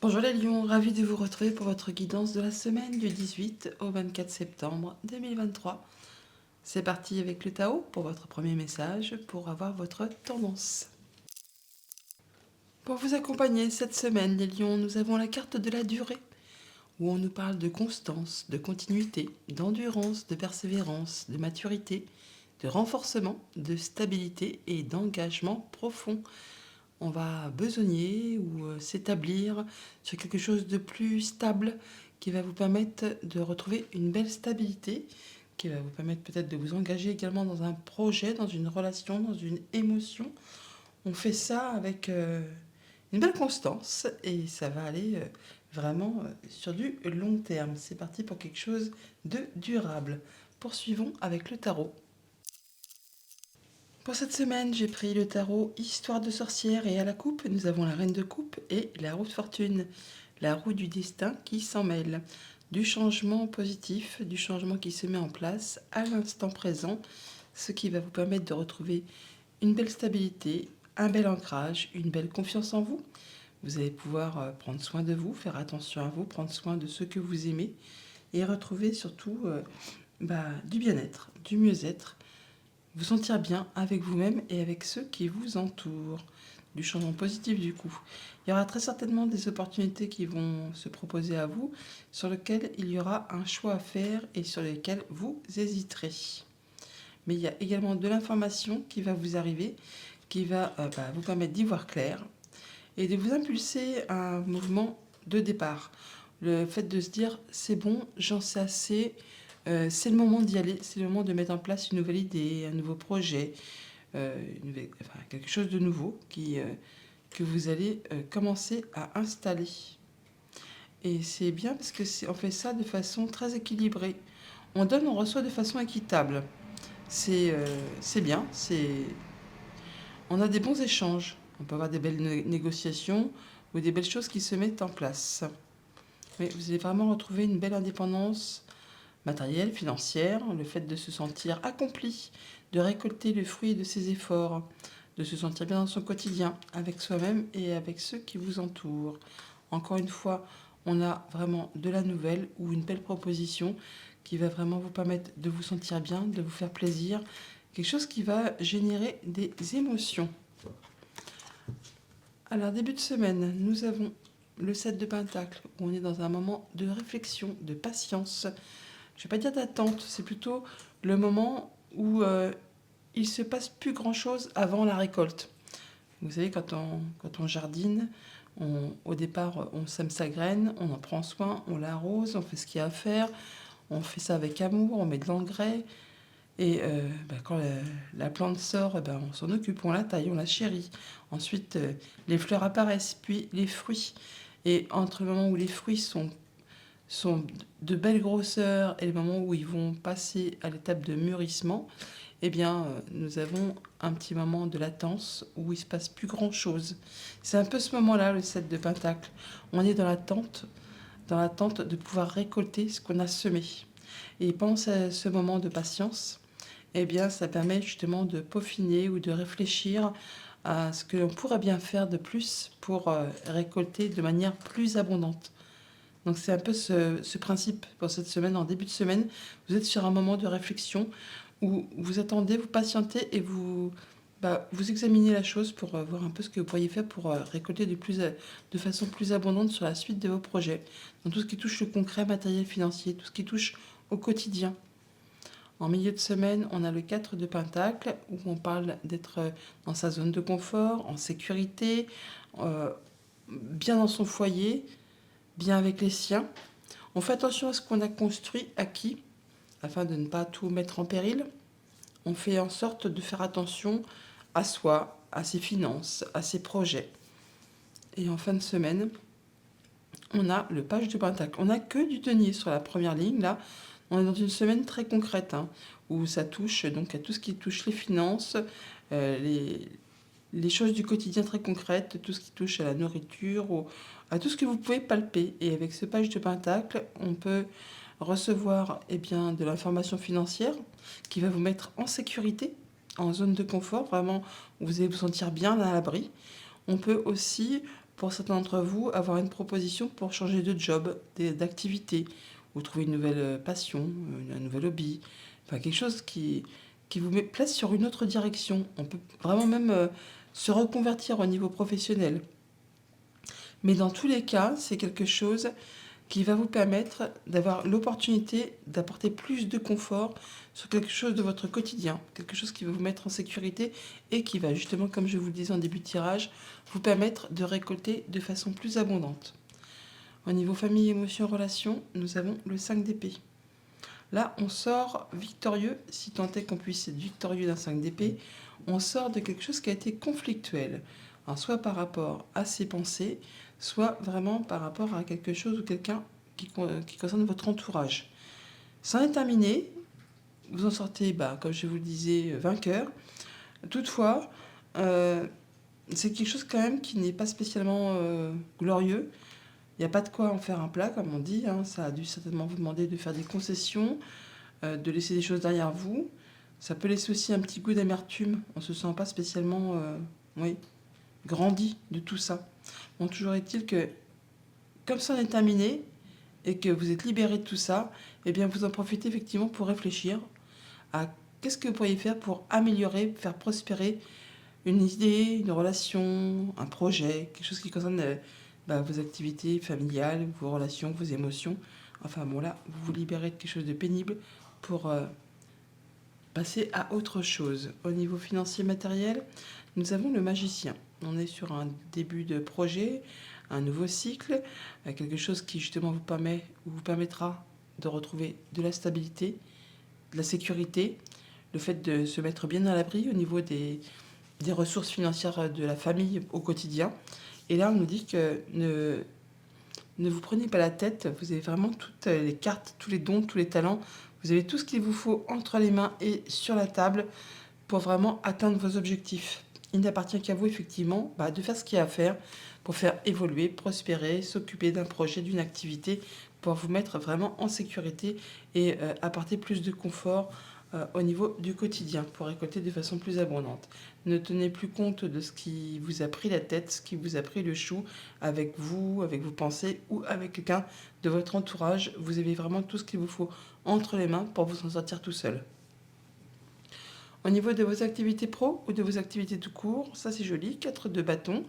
Bonjour les lions, ravi de vous retrouver pour votre guidance de la semaine du 18 au 24 septembre 2023. C'est parti avec le Tao pour votre premier message pour avoir votre tendance. Pour vous accompagner cette semaine les lions, nous avons la carte de la durée où on nous parle de constance, de continuité, d'endurance, de persévérance, de maturité, de renforcement, de stabilité et d'engagement profond. On va besogner ou s'établir sur quelque chose de plus stable qui va vous permettre de retrouver une belle stabilité, qui va vous permettre peut-être de vous engager également dans un projet, dans une relation, dans une émotion. On fait ça avec une belle constance et ça va aller vraiment sur du long terme. C'est parti pour quelque chose de durable. Poursuivons avec le tarot. Pour cette semaine, j'ai pris le tarot Histoire de sorcière et à la coupe, nous avons la reine de coupe et la roue de fortune, la roue du destin qui s'en mêle. Du changement positif, du changement qui se met en place à l'instant présent, ce qui va vous permettre de retrouver une belle stabilité, un bel ancrage, une belle confiance en vous. Vous allez pouvoir prendre soin de vous, faire attention à vous, prendre soin de ceux que vous aimez et retrouver surtout du bien-être, du mieux-être, vous sentir bien avec vous-même et avec ceux qui vous entourent. Du changement positif du coup. Il y aura très certainement des opportunités qui vont se proposer à vous, sur lesquelles il y aura un choix à faire et sur lesquelles vous hésiterez. Mais il y a également de l'information qui va vous arriver, qui va vous permettre d'y voir clair et de vous impulser à un mouvement de départ. Le fait de se dire c'est bon, j'en sais assez, c'est le moment d'y aller, c'est le moment de mettre en place une nouvelle idée, un nouveau projet, quelque chose de nouveau que vous allez commencer à installer. Et c'est bien parce que on fait ça de façon très équilibrée. On donne, on reçoit de façon équitable. C'est bien, on a des bons échanges. On peut avoir des belles négociations ou des belles choses qui se mettent en place. Mais vous allez vraiment retrouver une belle indépendance matérielle, financière, le fait de se sentir accompli, de récolter le fruit de ses efforts, de se sentir bien dans son quotidien, avec soi-même et avec ceux qui vous entourent. Encore une fois, on a vraiment de la nouvelle ou une belle proposition qui va vraiment vous permettre de vous sentir bien, de vous faire plaisir, quelque chose qui va générer des émotions. Alors, début de semaine, nous avons le 7 de Pentacle, où on est dans un moment de réflexion, de patience. Je ne vais pas dire d'attente, c'est plutôt le moment où il ne se passe plus grand-chose avant la récolte. Vous savez, quand on jardine, au départ, on sème sa graine, on en prend soin, on l'arrose, on fait ce qu'il y a à faire, on fait ça avec amour, on met de l'engrais. Et quand la plante sort, on s'en occupe, on la taille, on la chérit. Ensuite, les fleurs apparaissent, puis les fruits. Et entre le moment où les fruits sont de belle grosseur et le moment où ils vont passer à l'étape de mûrissement, nous avons un petit moment de latence où il ne se passe plus grand-chose. C'est un peu ce moment-là, le 7 de Pentacle. On est dans l'attente de pouvoir récolter ce qu'on a semé. Et pendant ce moment de patience, ça permet justement de peaufiner ou de réfléchir à ce que l'on pourrait bien faire de plus pour récolter de manière plus abondante. Donc c'est un peu ce principe pour cette semaine. En début de semaine, vous êtes sur un moment de réflexion où vous attendez, vous patientez et vous examinez la chose pour voir un peu ce que vous pourriez faire pour récolter de façon plus abondante sur la suite de vos projets. Dans tout ce qui touche le concret, matériel, financier, tout ce qui touche au quotidien. En milieu de semaine, on a le 4 de Pentacle, où on parle d'être dans sa zone de confort, en sécurité, bien dans son foyer, bien avec les siens. On fait attention à ce qu'on a construit, acquis, afin de ne pas tout mettre en péril. On fait en sorte de faire attention à soi, à ses finances, à ses projets. Et en fin de semaine, on a le page de Pentacle. On n'a que du denier sur la première ligne, là. On est dans une semaine très concrète, où ça touche donc à tout ce qui touche les finances, les choses du quotidien très concrètes, tout ce qui touche à la nourriture, à tout ce que vous pouvez palper. Et avec ce page de Pentacle, on peut recevoir de l'information financière qui va vous mettre en sécurité, en zone de confort, vraiment où vous allez vous sentir bien à l'abri. On peut aussi pour certains d'entre vous, avoir une proposition pour changer de job, d'activité, ou trouver une nouvelle passion, un nouvel hobby, enfin quelque chose qui vous place sur une autre direction. On peut vraiment même se reconvertir au niveau professionnel. Mais dans tous les cas, c'est quelque chose qui va vous permettre d'avoir l'opportunité d'apporter plus de confort sur quelque chose de votre quotidien, quelque chose qui va vous mettre en sécurité et qui va justement, comme je vous le disais en début de tirage, vous permettre de récolter de façon plus abondante. Au niveau famille, émotions, relations, nous avons le 5 d'épée. Là, on sort victorieux, si tant est qu'on puisse être victorieux d'un 5 d'épée, on sort de quelque chose qui a été conflictuel. Alors, soit par rapport à ses pensées, soit vraiment par rapport à quelque chose ou quelqu'un qui concerne votre entourage. C'en est terminé, vous en sortez, comme je vous le disais, vainqueur. Toutefois, c'est quelque chose quand même qui n'est pas spécialement glorieux. Il n'y a pas de quoi en faire un plat, comme on dit. Ça a dû certainement vous demander de faire des concessions, de laisser des choses derrière vous. Ça peut laisser aussi un petit goût d'amertume. On ne se sent pas spécialement grandi de tout ça. Bon, toujours est-il que, comme ça en est terminé, et que vous êtes libéré de tout ça, eh bien vous en profitez effectivement pour réfléchir à qu'est-ce que vous pourriez faire pour améliorer, faire prospérer une idée, une relation, un projet, quelque chose qui concerne vos activités familiales, vos relations, vos émotions. Enfin bon, là, vous vous libérez de quelque chose de pénible pour passer à autre chose. Au niveau financier matériel, nous avons le magicien. On est sur un début de projet, un nouveau cycle, quelque chose qui justement vous permettra de retrouver de la stabilité, de la sécurité, le fait de se mettre bien à l'abri au niveau des ressources financières de la famille au quotidien. Et là, on nous dit que ne vous prenez pas la tête, vous avez vraiment toutes les cartes, tous les dons, tous les talents, vous avez tout ce qu'il vous faut entre les mains et sur la table pour vraiment atteindre vos objectifs. Il n'appartient qu'à vous, effectivement, de faire ce qu'il y a à faire pour faire évoluer, prospérer, s'occuper d'un projet, d'une activité, pour vous mettre vraiment en sécurité et apporter plus de confort au niveau du quotidien, pour récolter de façon plus abondante. Ne tenez plus compte de ce qui vous a pris la tête, ce qui vous a pris le chou avec vous, avec vos pensées ou avec quelqu'un de votre entourage. Vous avez vraiment tout ce qu'il vous faut entre les mains pour vous en sortir tout seul. Au niveau de vos activités pro ou de vos activités tout court, ça c'est joli, 4 de bâton,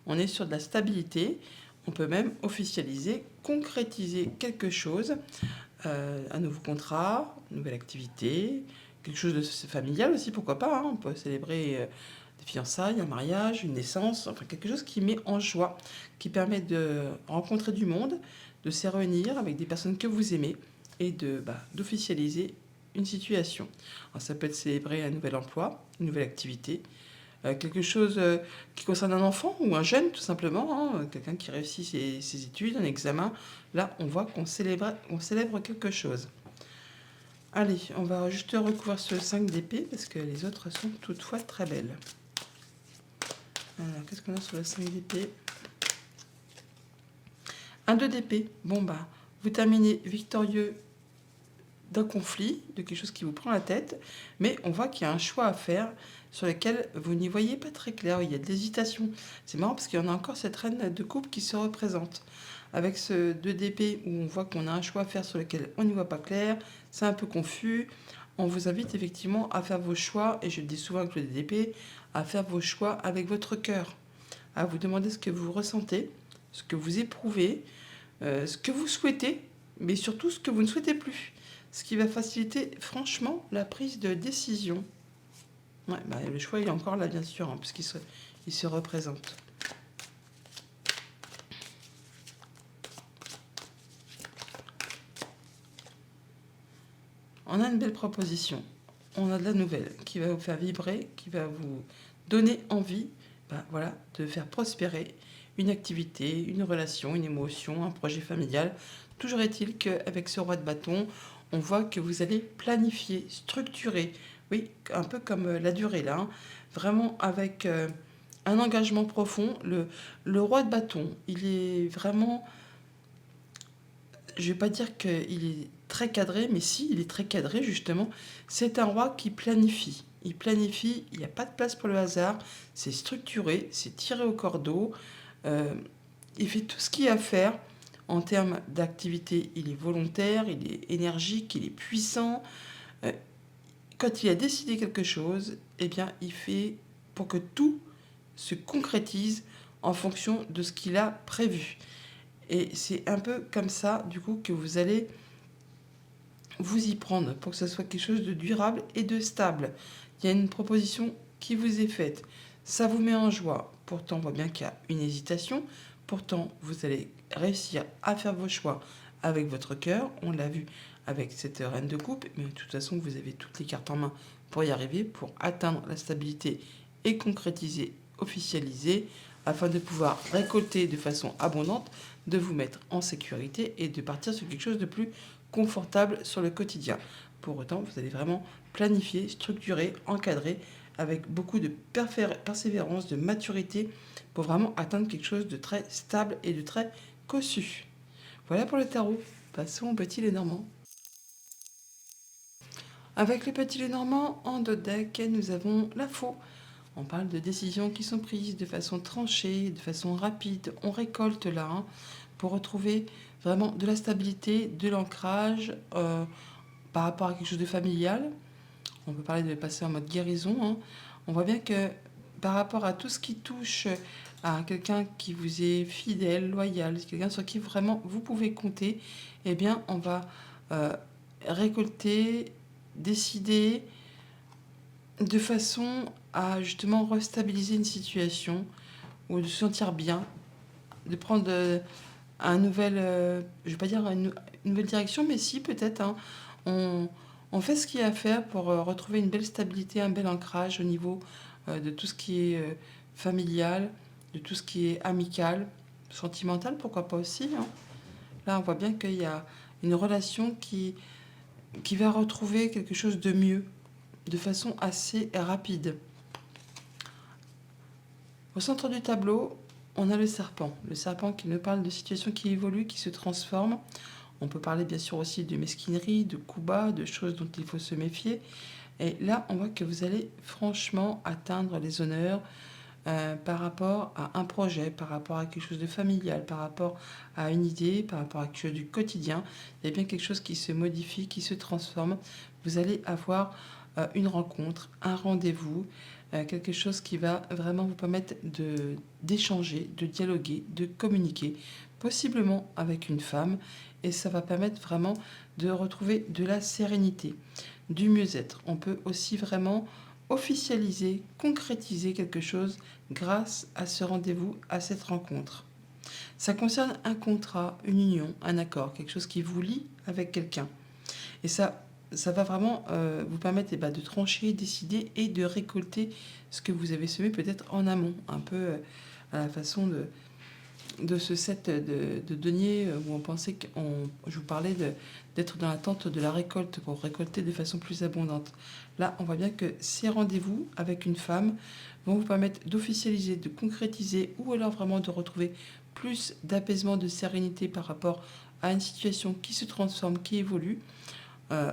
on est sur de la stabilité, on peut même officialiser, concrétiser quelque chose, un nouveau contrat, une nouvelle activité, quelque chose de familial aussi, pourquoi pas, on peut célébrer des fiançailles, un mariage, une naissance, enfin quelque chose qui met en joie, qui permet de rencontrer du monde, de se réunir avec des personnes que vous aimez et d'officialiser une situation. Alors, ça peut être célébrer un nouvel emploi, une nouvelle activité, quelque chose qui concerne un enfant ou un jeune tout simplement, quelqu'un qui réussit ses études, un examen. Là, on voit qu'on célèbre quelque chose. Allez, on va juste recouvrir ce 5 d'épée parce que les autres sont toutefois très belles. Alors, qu'est-ce qu'on a sur le 5 d'épée? Un 2 d'épée. Bon, vous terminez victorieux d'un conflit, de quelque chose qui vous prend la tête, mais on voit qu'il y a un choix à faire sur lequel vous n'y voyez pas très clair, il y a de l'hésitation. C'est marrant parce qu'il y en a encore cette reine de coupe qui se représente. Avec ce 2 d'épée où on voit qu'on a un choix à faire sur lequel on n'y voit pas clair, c'est un peu confus. On vous invite effectivement à faire vos choix, et je le dis souvent avec le 2 d'épée, à faire vos choix avec votre cœur, à vous demander ce que vous ressentez, ce que vous éprouvez, ce que vous souhaitez, mais surtout ce que vous ne souhaitez plus. Ce qui va faciliter franchement la prise de décision. Ouais, le choix il est encore là bien sûr, puisqu'il se représente. On a une belle proposition. On a de la nouvelle qui va vous faire vibrer, qui va vous donner envie de faire prospérer une activité, une relation, une émotion, un projet familial. Toujours est-il qu'avec ce roi de bâton, on voit que vous allez planifier, structurer, oui, un peu comme la durée là, vraiment avec un engagement profond. Le roi de bâton, il est vraiment, je ne vais pas dire qu'il est très cadré, mais si, il est très cadré justement. C'est un roi qui planifie. Il planifie, il n'y a pas de place pour le hasard, c'est structuré, c'est tiré au cordeau. Euh, il fait tout ce qu'il y a à faire en termes d'activité. Il est volontaire, il est énergique, il est puissant. Euh, Quand il a décidé quelque chose, eh bien, il fait pour que tout se concrétise en fonction de ce qu'il a prévu. Et c'est un peu comme ça, du coup, que vous allez vous y prendre pour que ce soit quelque chose de durable et de stable. Il y a une proposition qui vous est faite. Ça vous met en joie. Pourtant, on voit bien qu'il y a une hésitation. Pourtant, vous allez réussir à faire vos choix avec votre cœur. On l'a vu avec cette reine de coupe. Mais de toute façon, vous avez toutes les cartes en main pour y arriver, pour atteindre la stabilité et concrétiser, officialiser, afin de pouvoir récolter de façon abondante, de vous mettre en sécurité et de partir sur quelque chose de plus confortable sur le quotidien. Pour autant, vous allez vraiment planifier, structurer, encadrer avec beaucoup de persévérance, de maturité pour vraiment atteindre quelque chose de très stable et de très cossu. Voilà pour le tarot. Passons au petit Lenormand. Avec le petit Lenormand, en dos de deck, nous avons la faux. On parle de décisions qui sont prises de façon tranchée, de façon rapide. On récolte là pour retrouver vraiment de la stabilité, de l'ancrage par rapport à quelque chose de familial. On peut parler de passer en mode guérison. On voit bien que par rapport à tout ce qui touche à quelqu'un qui vous est fidèle, loyal, quelqu'un sur qui vraiment vous pouvez compter, eh bien on va euh, récolter, décider de façon à justement restabiliser une situation ou de se sentir bien, de prendre un nouvel, je vais pas dire une nouvelle direction, mais si peut-être, on, on fait ce qu'il y a à faire pour retrouver une belle stabilité, un bel ancrage au niveau de tout ce qui est familial, de tout ce qui est amical, sentimental, pourquoi pas aussi. Là, on voit bien qu'il y a une relation qui va retrouver quelque chose de mieux, de façon assez rapide. Au centre du tableau, on a le serpent. Le serpent qui nous parle de situations qui évoluent, qui se transforment. On peut parler bien sûr aussi de mesquinerie, de coups bas, de choses dont il faut se méfier. Et là, on voit que vous allez franchement atteindre les honneurs par rapport à un projet, par rapport à quelque chose de familial, par rapport à une idée, par rapport à quelque chose du quotidien. Il y a bien quelque chose qui se modifie, qui se transforme. Vous allez avoir une rencontre, un rendez-vous, quelque chose qui va vraiment vous permettre d'échanger, de dialoguer, de communiquer, possiblement avec une femme. Et ça va permettre vraiment de retrouver de la sérénité, du mieux-être. On peut aussi vraiment officialiser, concrétiser quelque chose grâce à ce rendez-vous, à cette rencontre. Ça concerne un contrat, une union, un accord, quelque chose qui vous lie avec quelqu'un. Et ça va vraiment vous permettre de trancher, décider et de récolter ce que vous avez semé peut-être en amont, un peu à la façon de ce set de deniers où on pensait je vous parlais d'être dans l'attente de la récolte pour récolter de façon plus abondante. Là, on voit bien que ces rendez-vous avec une femme vont vous permettre d'officialiser, de concrétiser ou alors vraiment de retrouver plus d'apaisement, de sérénité par rapport à une situation qui se transforme, qui évolue, euh,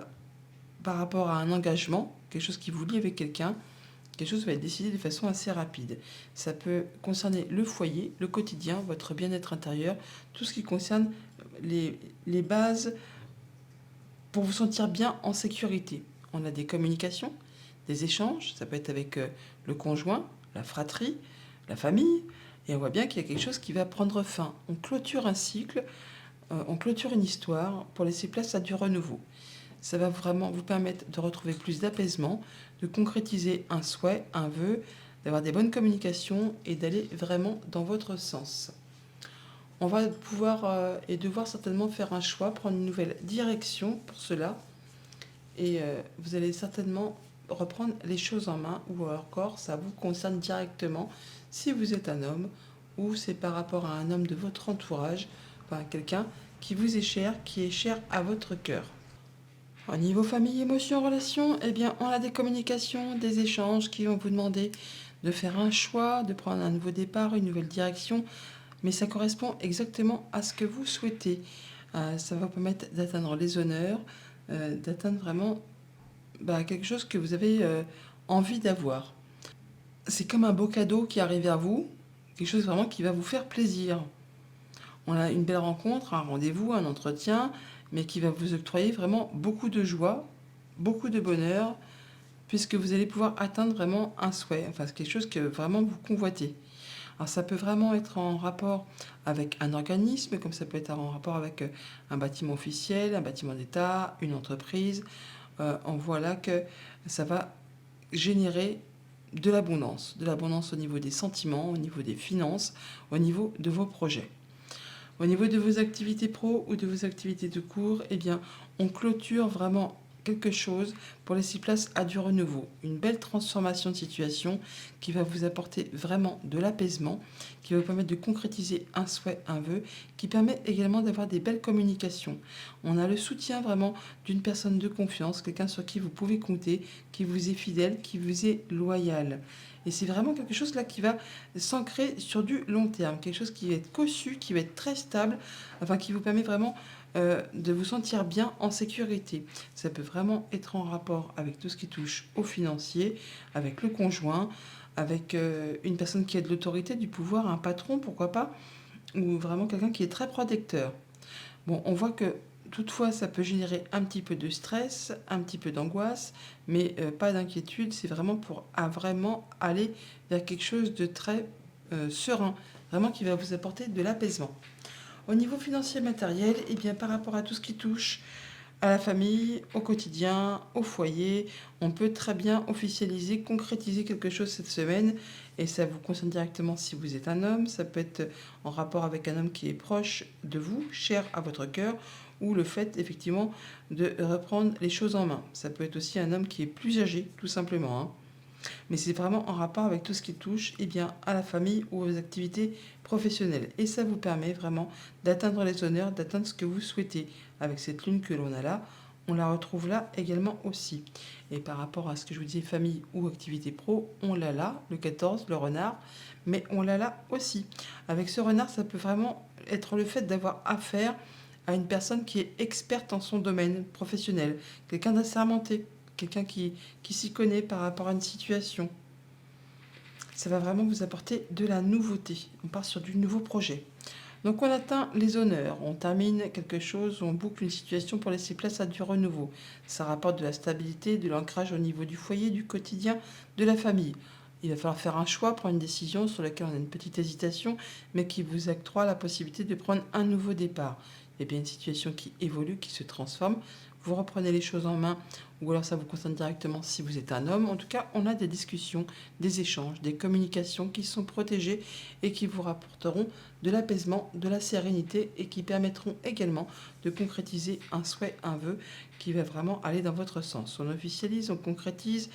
par rapport à un engagement, quelque chose qui vous lie avec quelqu'un. Quelque chose va être décidé de façon assez rapide. Ça peut concerner le foyer, le quotidien, votre bien-être intérieur, tout ce qui concerne les bases pour vous sentir bien en sécurité. On a des communications, des échanges, ça peut être avec le conjoint, la fratrie, la famille, et on voit bien qu'il y a quelque chose qui va prendre fin. On clôture un cycle, on clôture une histoire pour laisser place à du renouveau. Ça va vraiment vous permettre de retrouver plus d'apaisement, de concrétiser un souhait, un vœu, d'avoir des bonnes communications et d'aller vraiment dans votre sens. On va pouvoir et devoir certainement faire un choix, prendre une nouvelle direction pour cela. Et vous allez certainement reprendre les choses en main, ou encore ça vous concerne directement si vous êtes un homme, ou c'est par rapport à un homme de votre entourage, enfin quelqu'un qui vous est cher, qui est cher à votre cœur. Au niveau famille, émotion, relation, eh bien, on a des communications, des échanges qui vont vous demander de faire un choix, de prendre un nouveau départ, une nouvelle direction, mais ça correspond exactement à ce que vous souhaitez. Ça va vous permettre d'atteindre les honneurs, d'atteindre vraiment quelque chose que vous avez envie d'avoir. C'est comme un beau cadeau qui arrive vers vous, quelque chose vraiment qui va vous faire plaisir. On a une belle rencontre, un rendez-vous, un entretien, mais qui va vous octroyer vraiment beaucoup de joie, beaucoup de bonheur, puisque vous allez pouvoir atteindre vraiment un souhait, enfin c'est quelque chose que vraiment vous convoitez. Alors ça peut vraiment être en rapport avec un organisme, comme ça peut être en rapport avec un bâtiment officiel, un bâtiment d'État, une entreprise. On voit là que ça va générer de l'abondance au niveau des sentiments, au niveau des finances, au niveau de vos projets. Au niveau de vos activités pro ou de vos activités de cours, eh bien, on clôture vraiment quelque chose pour laisser place à du renouveau. Une belle transformation de situation qui va vous apporter vraiment de l'apaisement, qui va vous permettre de concrétiser un souhait, un vœu, qui permet également d'avoir des belles communications. On a le soutien vraiment d'une personne de confiance, quelqu'un sur qui vous pouvez compter, qui vous est fidèle, qui vous est loyal. Et c'est vraiment quelque chose là qui va s'ancrer sur du long terme, quelque chose qui va être cossu, qui va être très stable, enfin qui vous permet vraiment de vous sentir bien en sécurité. Ça peut vraiment être en rapport avec tout ce qui touche au financier, avec le conjoint, avec une personne qui a de l'autorité, du pouvoir, un patron, pourquoi pas, ou vraiment quelqu'un qui est très protecteur. Bon, on voit que toutefois, ça peut générer un petit peu de stress, un petit peu d'angoisse, mais pas d'inquiétude. C'est vraiment pour vraiment aller vers quelque chose de très serein, vraiment qui va vous apporter de l'apaisement. Au niveau financier et matériel, eh bien, par rapport à tout ce qui touche à la famille, au quotidien, au foyer, on peut très bien officialiser, concrétiser quelque chose cette semaine. Et ça vous concerne directement si vous êtes un homme. Ça peut être en rapport avec un homme qui est proche de vous, cher à votre cœur, ou le fait effectivement de reprendre les choses en main. Ça peut être aussi un homme qui est plus âgé, tout simplement, hein. Mais c'est vraiment en rapport avec tout ce qui touche eh bien, à la famille ou aux activités professionnelles. Et ça vous permet vraiment d'atteindre les honneurs, d'atteindre ce que vous souhaitez. Avec cette lune que l'on a là, on la retrouve là également aussi. Et par rapport à ce que je vous disais, famille ou activité pro, on l'a là, le 14, le renard, mais on l'a là aussi. Avec ce renard, ça peut vraiment être le fait d'avoir affaire à une personne qui est experte en son domaine professionnel, quelqu'un d'assermenté, quelqu'un qui s'y connaît par rapport à une situation. Ça va vraiment vous apporter de la nouveauté. On part sur du nouveau projet. Donc on atteint les honneurs, on termine quelque chose, on boucle une situation pour laisser place à du renouveau. Ça rapporte de la stabilité, de l'ancrage au niveau du foyer, du quotidien, de la famille. Il va falloir faire un choix, prendre une décision sur laquelle on a une petite hésitation, mais qui vous octroie la possibilité de prendre un nouveau départ. Il y a bien une situation qui évolue, qui se transforme. Vous reprenez les choses en main, ou alors ça vous concerne directement si vous êtes un homme. En tout cas, on a des discussions, des échanges, des communications qui sont protégées et qui vous rapporteront de l'apaisement, de la sérénité et qui permettront également de concrétiser un souhait, un vœu qui va vraiment aller dans votre sens. On officialise, on concrétise,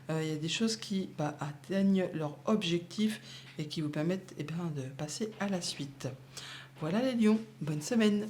il y a des choses qui atteignent leur objectif et qui vous permettent de passer à la suite. Voilà les lions, bonne semaine.